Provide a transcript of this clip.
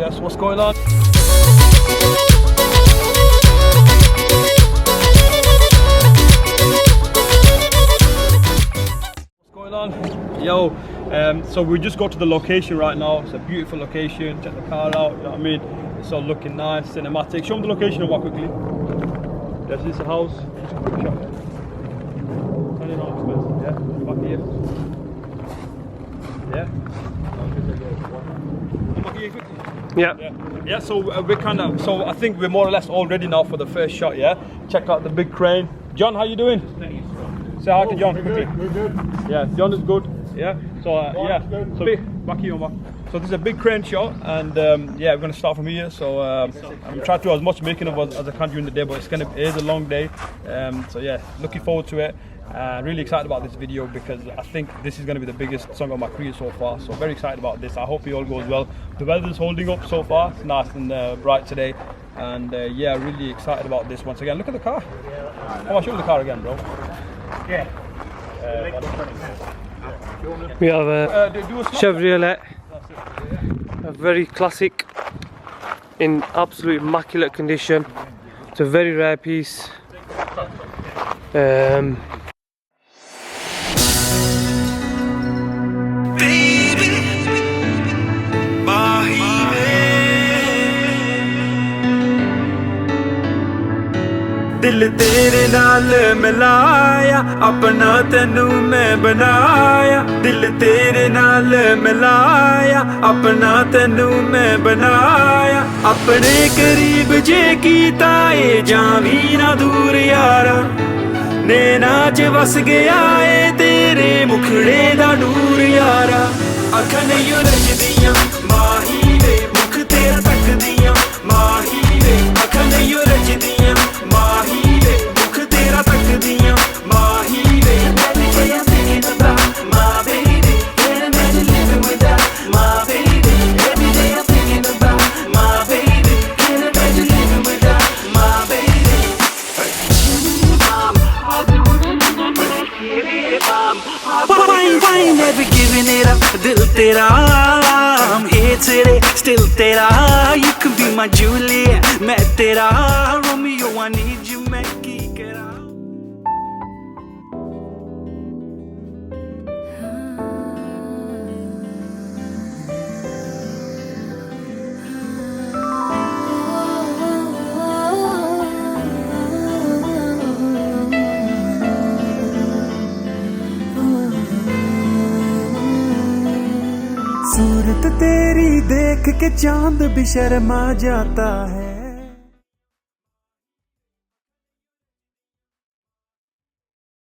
Yes, what's going on? Yo, so we just got to the location right now. It's a beautiful location. Check the car out, you know what I mean? It's all looking nice, cinematic. Show them the location of quickly. There's this house. Just a quick shot. Turn it on, expensive, yeah? Back here. Yeah? Back here quickly. Yeah, so we're so I think we're more or less all ready now for the first shot, yeah? Check out the big crane. John, how you doing? Say hi to John quickly. We're good. Yeah, John is good. Yeah. So yeah. So back here, Omar. So this is a big crane shot, and yeah, we're gonna start from here. So I'm trying to do as much making of as I can during the day, but it is a long day. So yeah, looking forward to it. Really excited about this video because I think this is going to be the biggest song of my career so far. So very excited about this. I hope it all goes well. The weather is holding up so far. It's nice and bright today, and yeah, really excited about this once again. Look at the car. Oh, I'll show you the car again, bro. Yeah. We have a Chevrolet, a very classic, in absolute immaculate condition. It's a very rare piece. दिल तेरे नाल मिलाया अपना तेनू मैं बनाया दिल तेरे नाल मिलाया अपना तेनू मैं बनाया अपने करीब जे कीता ए जावी ना दूर यारा नैना च वस गया ए तेरे मुखड़े दा नूर यारा अखां नहीं रजदियां माही वे मुख तेरा तकदियां माही वे अखां नहीं रजदियां माही वे मुख तेरा तकदियां माही वे every day I'm thinking about my baby can't imagine living without my baby every day I'm thinking about my baby can't imagine living without my baby Why never giving it up dil tera I'm here today still tera you can be my Juliet main tera Romeo I need you main ki kara सूरत तेरी देख के चांद भी शर्मा जाता है